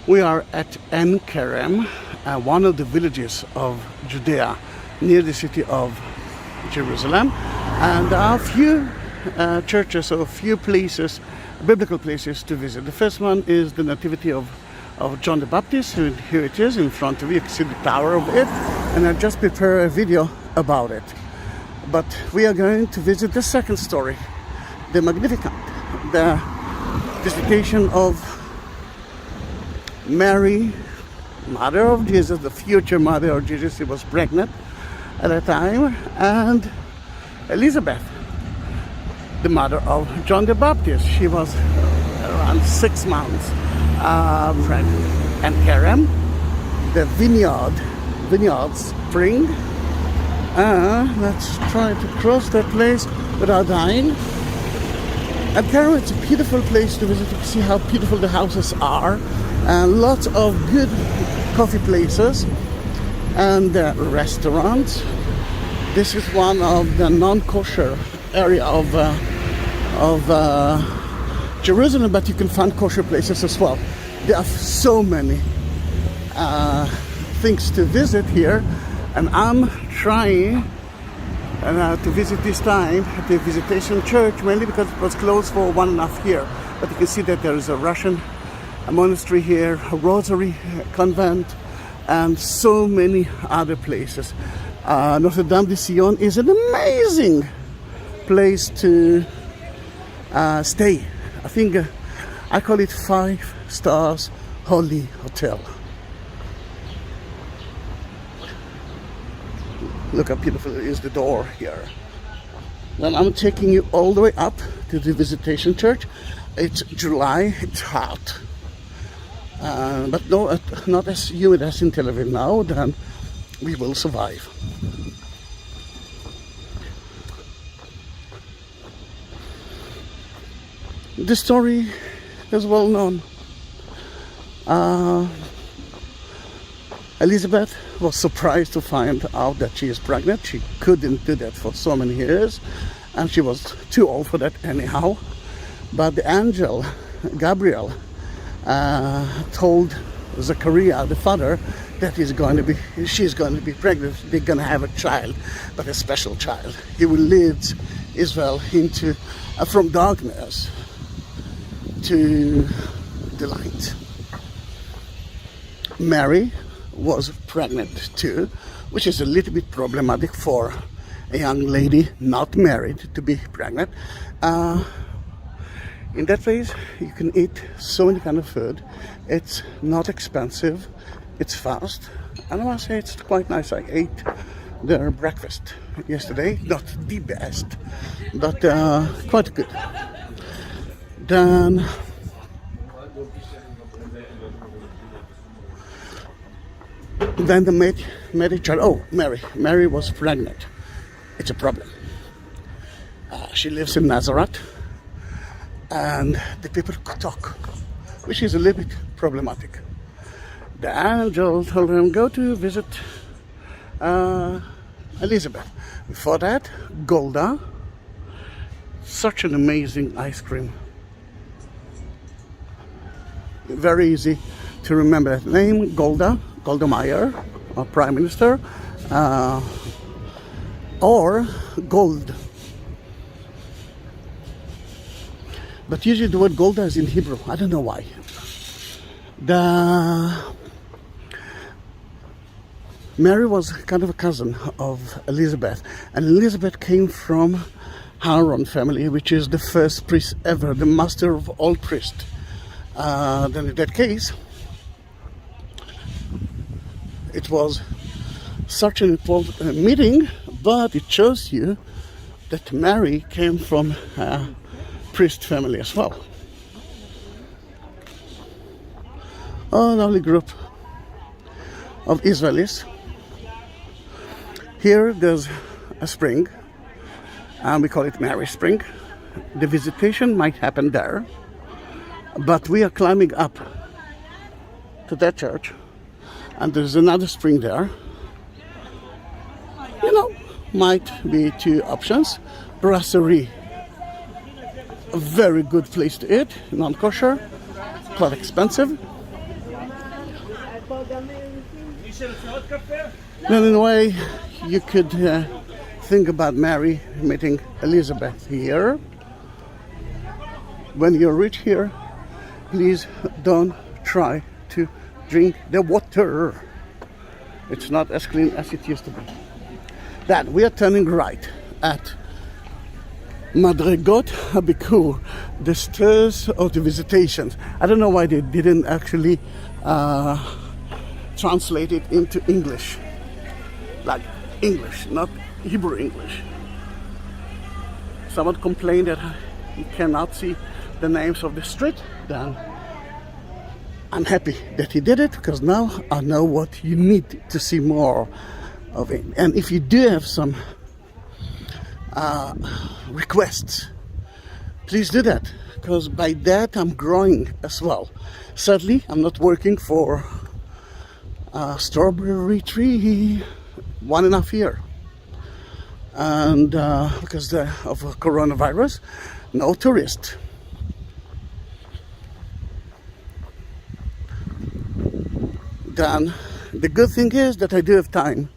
We are at Ein Kerem, one of the villages of Judea, near the city of Jerusalem. And there are a few churches or a few places, biblical places to visit. The first one is the Nativity of John the Baptist. Here it is in front of you. You can see the tower of it. And I just prepared a video about it. But we are going to visit the second story, the Magnificat, the Visitation of Mary, mother of Jesus, the future mother of Jesus. She was pregnant at that time, and Elizabeth, the mother of John the Baptist. She was around 6 months pregnant. Ein Kerem, the vineyard spring. Let's try to cross that place without dying. Ein Karem, it's a beautiful place to visit. You can see how beautiful the houses are, and lots of good coffee places and restaurants. This is one of the non-kosher area of Jerusalem, but you can find kosher places as well. There are so many things to visit here, and I'm trying to visit this time at the Visitation Church, mainly because it was closed for 1.5 years. But you can see that there is a Russian monastery here, a Rosary convent, and so many other places. Notre Dame de Sion is an amazing place to stay. I think I call it 5 stars holy hotel. Look how beautiful is the door here. Then I'm taking you all the way up to the Visitation Church. It's July, it's hot. But no, not as humid as in Tel Aviv now, then we will survive. The story is well known. Elizabeth was surprised to find out that she is pregnant. She couldn't do that for so many years, and she was too old for that anyhow. But the angel Gabriel told Zachary, the father, that she's going to be pregnant. They're going to have a child, but a special child. He will lead Israel into from darkness to the light. Mary was pregnant too, which is a little bit problematic for a young lady not married to be pregnant. In that phase, you can eat so many kind of food. It's not expensive, it's fast, and I must say it's quite nice. I ate their breakfast yesterday, not the best, but quite good. Then the Mary child. Oh, Mary was pregnant. It's a problem. She lives in Nazareth, and the people could talk, which is a little bit problematic. The angel told him, go to visit Elizabeth. Before that, Golda, such an amazing ice cream. Very easy to remember that name, Golda Meir, our Prime Minister, or Gold. But usually the word Golda is in Hebrew. I don't know why. Mary was kind of a cousin of Elizabeth, and Elizabeth came from Aaron family, which is the first priest ever, the master of all priests. Then in that case, it was such an important meeting, but it shows you that Mary came from a priest family as well. A lovely group of Israelis. Here there's a spring, and we call it Mary Spring. The visitation might happen there, but we are climbing up to that church, and there's another spring there. You know, might be 2 options. Brasserie, a very good place to eat, non-kosher, quite expensive. Then in a way, you could think about Mary meeting Elizabeth here. When you reach here, please don't try to drink the water. It's not as clean as it used to be. Then we are turning right at Madrigot Habikur, the stairs of the Visitation. I don't know why they didn't actually translate it into English. Like English, not Hebrew English. Someone complained that you cannot see the names of the street. Then I'm happy that he did it, because now I know what you need to see more of it. And if you do have some requests, please do that, because by that I'm growing as well. Sadly, I'm not working for a strawberry tree 1.5 years, and because of coronavirus, no tourists. Then the good thing is that I do have time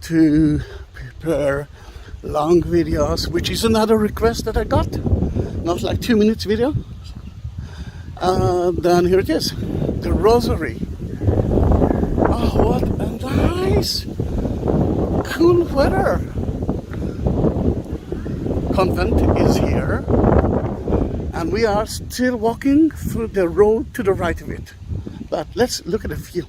to prepare long videos, which is another request that I got. Not like 2 minutes video. Then here it is, the rosary. Oh, what a nice, cool weather. Convent is here, and we are still walking through the road to the right of it. But let's look at the view.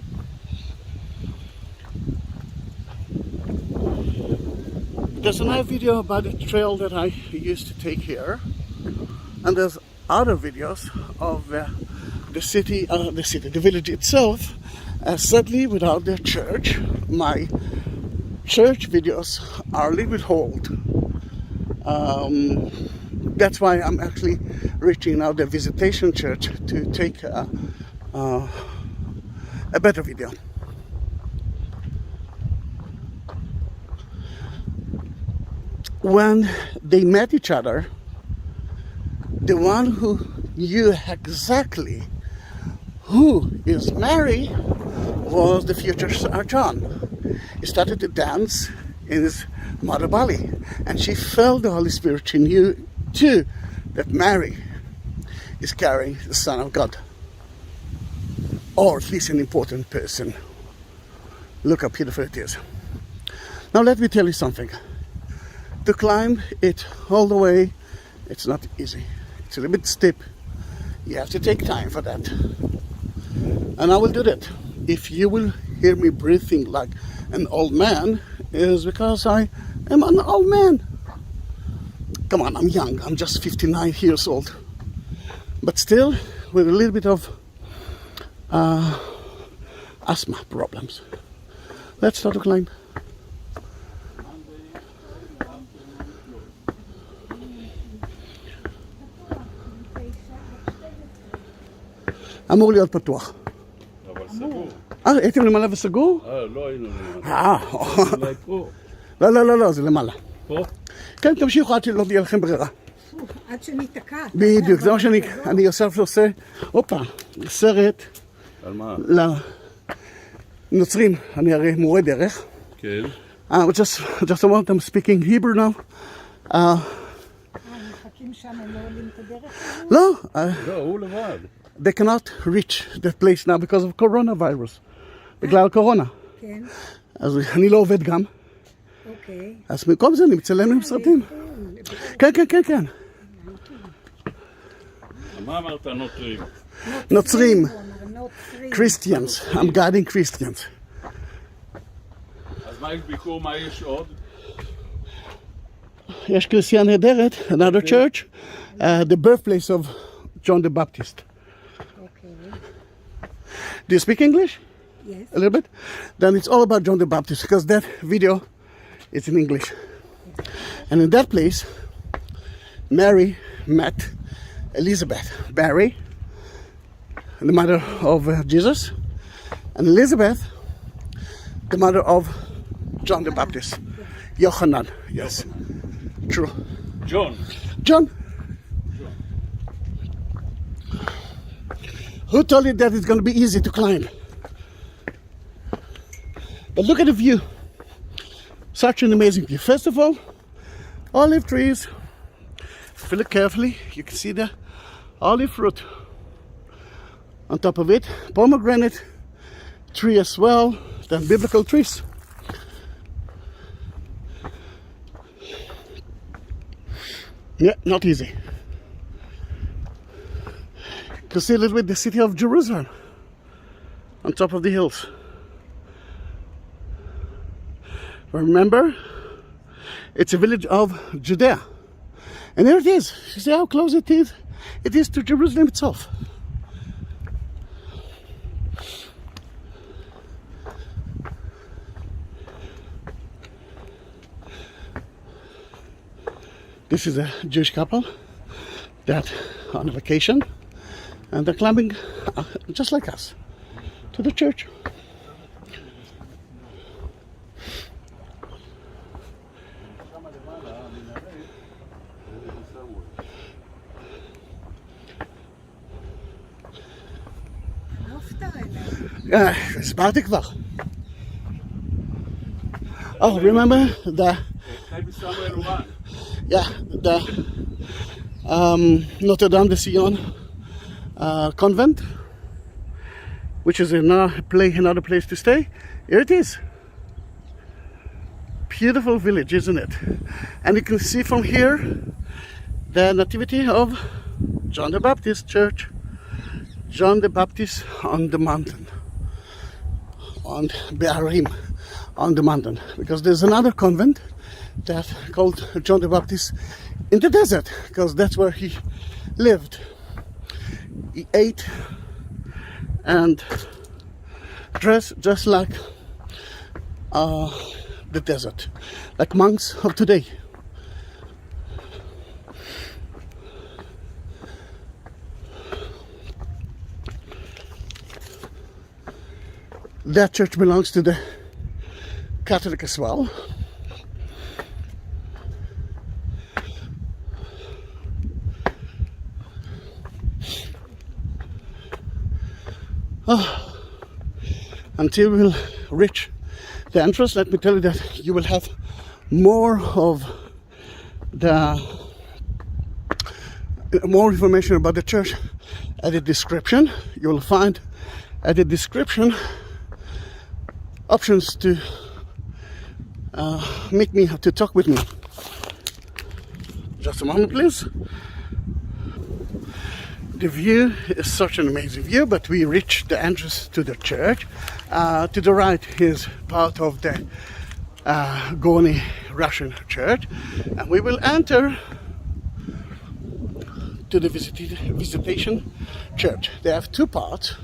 There's another video about the trail that I used to take here, and there's other videos of the village itself. Sadly, without the church, my church videos are a little bit old. That's why I'm actually reaching now the Visitation Church to take a better video. When they met each other, the one who knew exactly who is Mary was the future Sir John. He started to dance in his mother belly, and she felt the Holy Spirit. She knew too that Mary is carrying the Son of God, or at least an important person. Look how beautiful it is. Now let me tell you something. To climb it all the way, it's not easy. It's a little bit steep. You have to take time for that. And I will do that. If you will hear me breathing like an old man, is because I am an old man. Come on, I'm young. I'm just 59 years old. But still, with a little bit of asthma problems. Let's start to climb. אמור להיות פתוח. אבל סגור. הייתם למעלה וסגור? לא היינו למעלה. אולי פה. לא, זה למעלה. פה? כן, תמשיכו עד שלא תהיה לכם ברירה. עד שניתקע. בדיוק, זה מה שאני עושה, סרט. על מה? לנוצרים, אני הרי מורה דרך. כן. just a moment, I'm speaking Hebrew now. מחכים שם, הם לא עולים את הדרך? לא. לא, הוא לבד. They cannot reach that place now because of coronavirus. בגלל קורונה. כן. אז אני לא עובד גם. אוקיי. אז במקום זה אני מצלם עם סרטים. כן. מה אמרת נוצרים? נוצרים. Christians. I'm guiding Christians. אז מה יש ביקור? מה יש עוד? יש כנסייה נהדרת, another church, the birthplace of John the Baptist. Do you speak English? Yes. A little bit? Then it's all about John the Baptist, because that video is in English. And in that place, Mary met Elizabeth. Mary, the mother of Jesus, and Elizabeth, the mother of John the Baptist. Yochanan, yes. True. John. Who told you that it's going to be easy to climb? But look at the view. Such an amazing view. First of all, olive trees. If you look carefully, you can see the olive fruit. On top of it, pomegranate tree as well, then biblical trees. Yeah, not easy. You can see a little bit the city of Jerusalem on top of the hills. Remember, it's a village of Judea. And there it is. You see how close it is? It is to Jerusalem itself. This is a Jewish couple that are on vacation, and they're climbing, just like us, to the church. Yeah, הסברתי כבר. Oh, remember the Notre Dame de Sion convent, which is another place to stay. Here it is. Beautiful village, isn't it? And you can see from here the Nativity of John the Baptist Church. John the Baptist on the mountain, on Be'arim, on the mountain, because there's another convent that called John the Baptist in the desert, because that's where he lived. He ate and dressed just like the desert, like monks of today. That church belongs to the Catholic as well. Until we'll reach the entrance, let me tell you that you will have more information about the church at the description. You will find at the description options to to talk with me. Just a moment, please. The view is such an amazing view, but we reach the entrance to the church. To the right is part of the Goni Russian church, and we will enter to the Visitation church. They have two parts.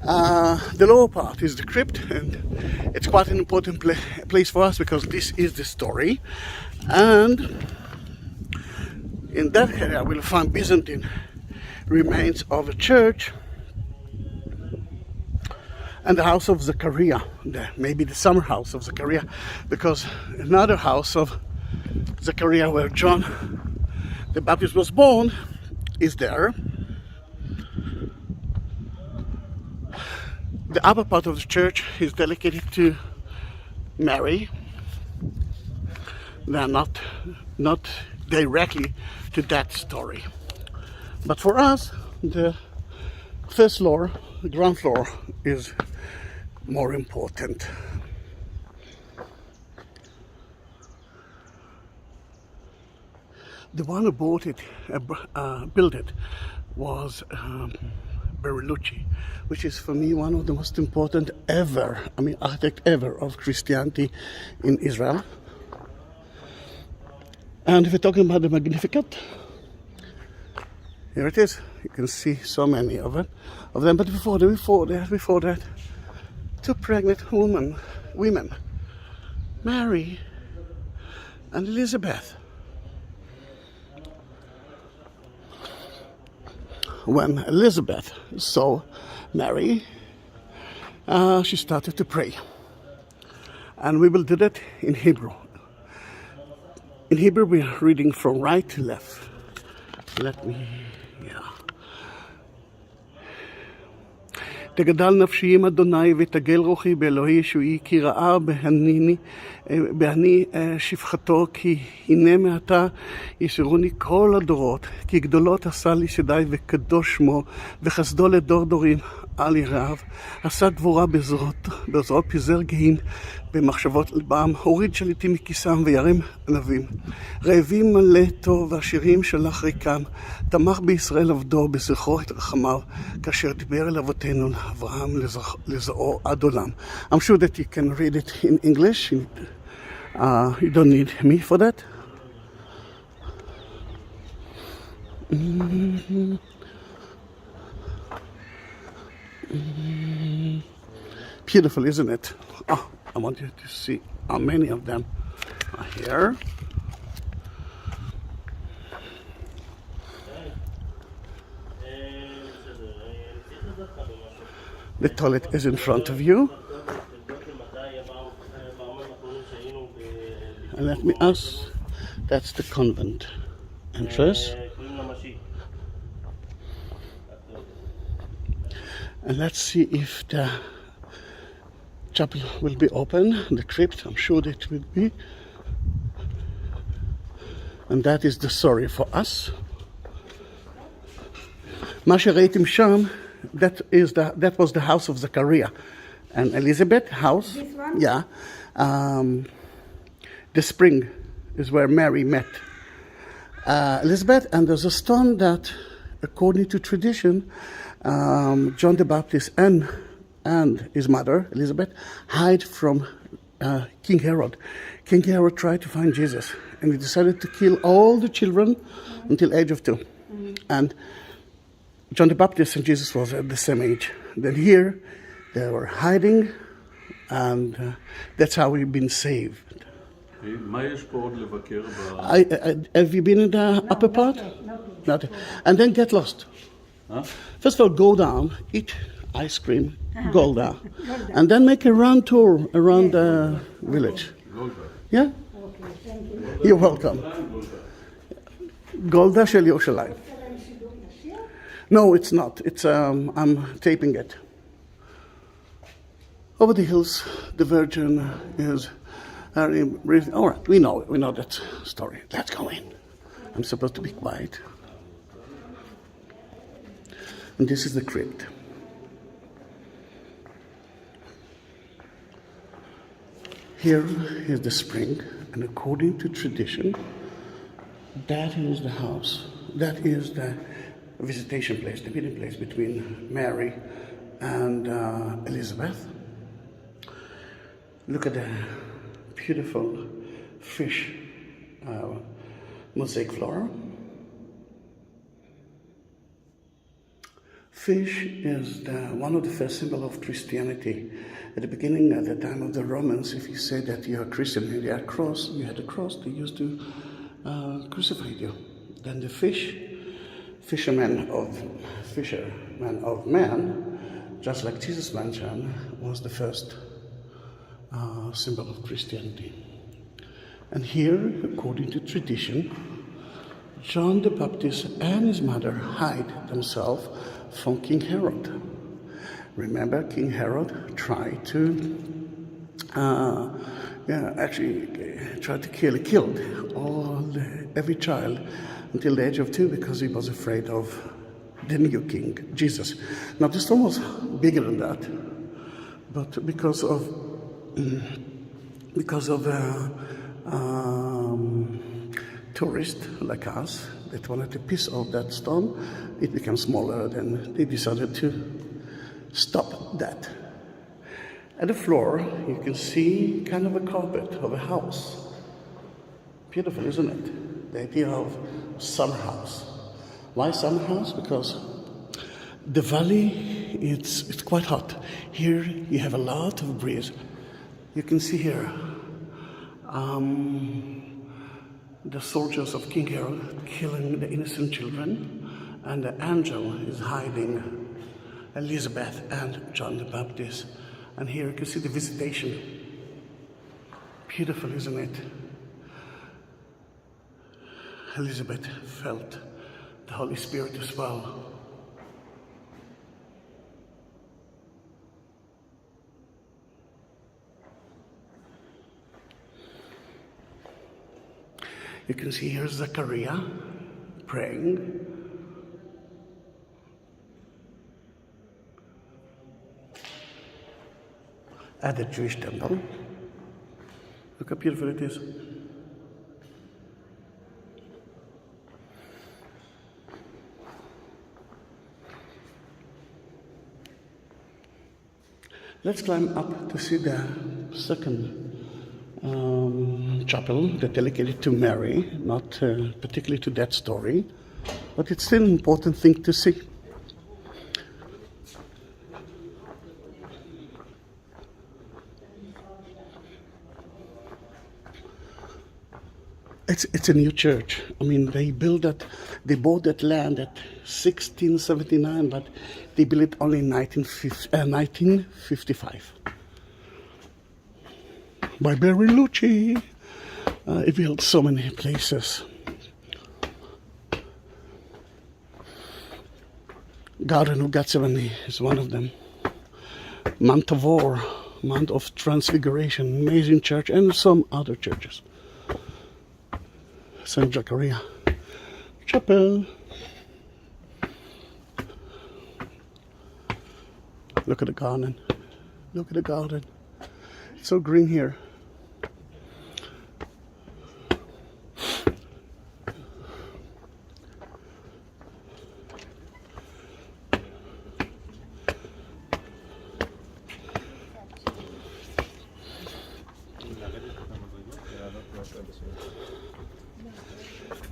The lower part is the crypt, and it's quite an important place for us because this is the story. And in that area we'll find Byzantine remains of a church and the house of Zachary, maybe the summer house of Zachary, because another house of Zachary where John the Baptist was born is there. The upper part of the church is dedicated to Mary. They are not directly to that story. But for us, the first floor, the ground floor, is more important. The one who built it was Bertolucci, which is for me one of the most important architect ever of Christianity in Israel. And if we're talking about the Magnificat, here it is. You can see so many of them. But before that, two pregnant women, Mary and Elizabeth. When Elizabeth saw Mary, she started to pray. And we will do that in Hebrew. In Hebrew, we are reading from right to left. תגדל נפשי עם אדוני ותגל רוחי באלוהי ישועי, כי ראה בהני שפחתו, כי הנה מעתה ישרוני כל הדורות, כי גדולות עשה לי שדי וקדוש שמו, וחסדו לדור דורים על יראיו. עשה גבורה בעזרות פיזר גאים במחשבות לבם, הוריד שליטים מכיסם וירים ענבים. רעבים מלא טוב ועשירים שלח ריקם, תמך בישראל עבדו בזכרו את רחמיו, כאשר דיבר אל אבותינו לאברהם לזרעו עד עולם. I'm sure that you can read it in English. You don't need me for that. Beautiful, isn't it? Oh, I want you to see how many of them are here. The toilet is in front of you. And let me ask, that's the convent entrance. And let's see if the chapel will be open, the crypt, I'm sure that it will be. And that is the story for us. מה שראיתם שם, that was the house of Zachary and Elizabeth house. This one? Yeah. The spring is where Mary met Elizabeth, and there's a stone that, according to tradition, John the Baptist and his mother Elizabeth hide from King Herod. King Herod tried to find Jesus, and he decided to kill all the children until age of 2. And John the Baptist and Jesus was at the same age. Then here they were hiding, and that's how we've been saved. מה יש פה עוד לבקר Have you been in the upper part? Not yet. And then get lost. Huh? First of all, go down, eat ice cream, Golda, and then make a round tour around the village. Yeah? Okay, thank you. You're welcome. Golda של ירושלים. No, it's not. It's I'm taping it. Over the hills, the Virgin is. All right, we know that story. Let's go in. I'm supposed to be quiet. And this is the crypt. Here is the spring, and according to tradition, that is the house. That is the visitation place, the meeting place between Mary and Elizabeth. Look at the beautiful fish mosaic floor. Fish is one of the first symbols of Christianity. At the beginning, at the time of the Romans, if you say that you're a Christian and you had a cross, they used to crucify you. Then the fisherman of man, just like Jesus mentioned, was the first symbol of Christianity. And here, according to tradition, John the Baptist and his mother hide themselves from King Herod. Remember, King Herod tried to killed every child until the age of 2 because he was afraid of the new king, Jesus. Now, the stone was bigger than that, but because of tourists like us that wanted a piece of that stone, it became smaller. Then they decided to stop that. At the floor, you can see kind of a carpet of a house. Beautiful, isn't it? The idea of summer house. Why summer house? Because the valley, it's quite hot. Here you have a lot of breeze. You can see here the soldiers of King Herod killing the innocent children, and the angel is hiding Elizabeth and John the Baptist. And here you can see the Visitation. Beautiful, isn't it? Elizabeth felt the Holy Spirit as well. You can see here Zachary praying. At the Jewish temple. Look how beautiful it is. Let's climb up to see the second chapel that dedicated to Mary, not particularly to that story, but it's still an important thing to see. It's a new church. I mean, they bought that land at 1679, but they built it only in 1955. By Bertolucci. It built so many places. Garden of Gethsemane is one of them. Mount Tabor, Mount of Transfiguration, amazing church, and some other churches. St. Zachary Chapel. Look at the garden. Look at the garden. It's so green here.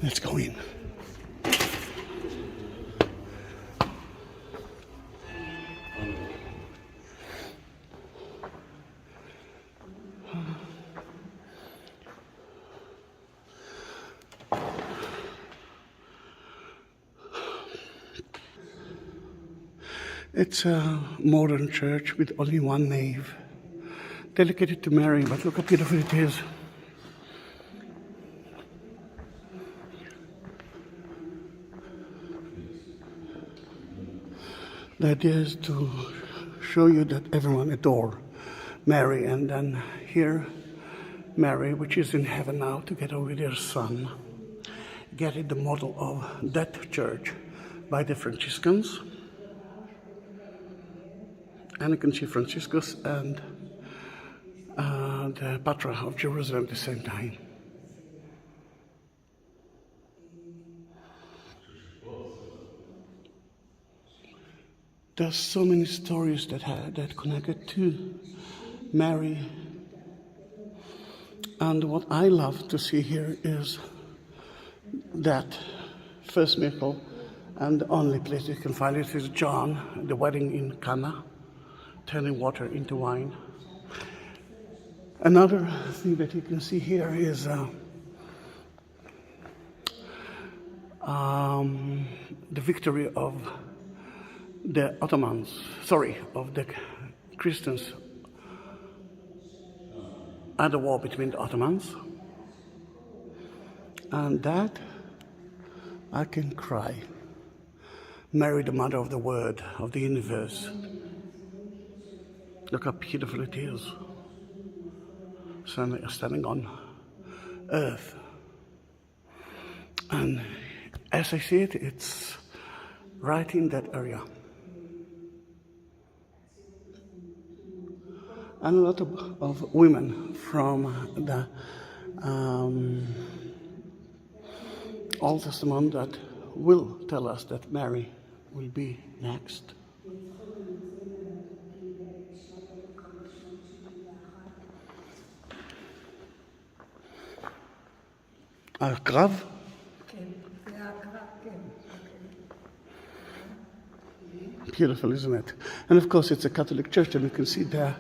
Let's go in. It's a modern church with only one nave, dedicated to Mary, but look how beautiful it is. The idea is to show you that everyone adore Mary, and then here Mary, which is in heaven now together with her son, getting the model of that church by the Franciscans. And you can see Franciscus and the Patra of Jerusalem at the same time. There's so many stories that connected to Mary. And what I love to see here is that first miracle, and the only place you can find it is John, the wedding in Cana, turning water into wine. Another thing that you can see here is the victory of the of the Christians at the war between the Ottomans. And that, I can cry. Mary, the mother of the Word, of the universe. Look how beautiful it is. Standing on earth. And as I see it, it's right in that area. And a lot of women from the Old Testament that will tell us that Mary will be next. Grav. Beautiful, isn't it? And of course, it's a Catholic church, and you can see there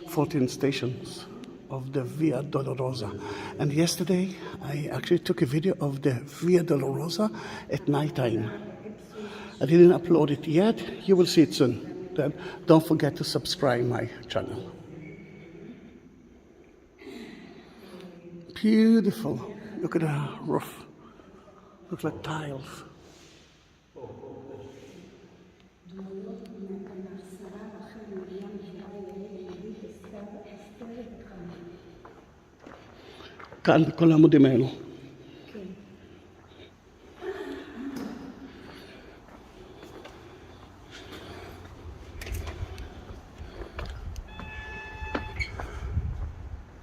14 stations of the Via Dolorosa. And yesterday, I actually took a video of the Via Dolorosa at night time. I didn't upload it yet. You will see it soon. Then don't forget to subscribe my channel. Beautiful. Look at the roof. Looks like tiles. כאן בכל העמודים האלו.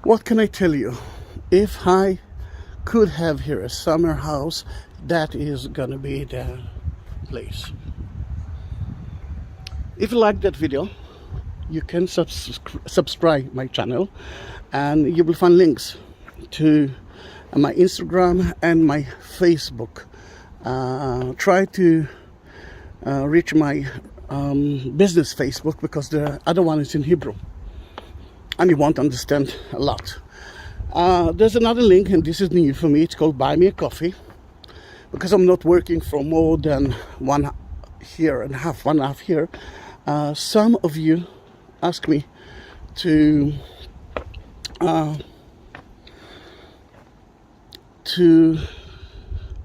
What can I tell you? If I could have here a summer house, that is gonna be the place. If you like that video, you can subscribe my channel, and you will find links to my Instagram and my Facebook. Try to reach my business Facebook, because the other one is in Hebrew and you won't understand a lot. There's another link, and this is new for me. It's called Buy Me a Coffee, because I'm not working for more than 1.5 years. Some of you ask me to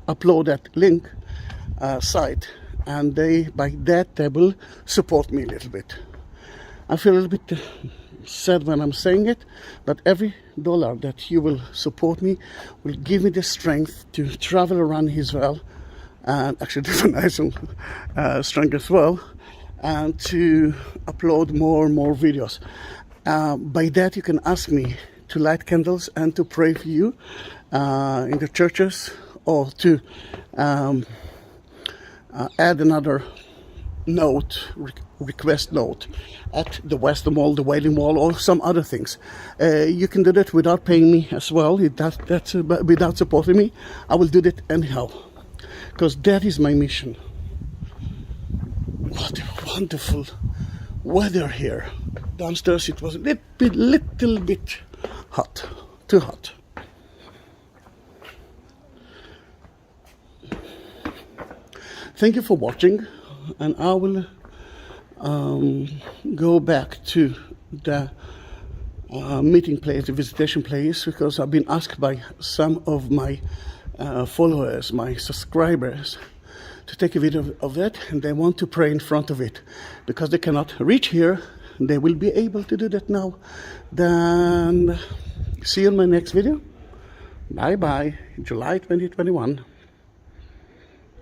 upload that link site, and by that they will support me a little bit. I feel a little bit sad when I'm saying it, but every dollar that you will support me will give me the strength to travel around Israel, and actually do nice strength as well, and to upload more and more videos. By that you can ask me to light candles and to pray for you in the churches, or to add another request note at the Western Wall, the Wailing Wall, or some other things. You can do that without paying me as well. That's without supporting me. I will do that anyhow, because that is my mission. What a wonderful weather here. Downstairs it was a little bit hot, too hot. Thank you for watching, and I will go back to the meeting place, the visitation place, because I've been asked by some of my followers, my subscribers, to take a video of that, and they want to pray in front of it. Because they cannot reach here, they will be able to do that now. Then see you in my next video. Bye bye, July 2021.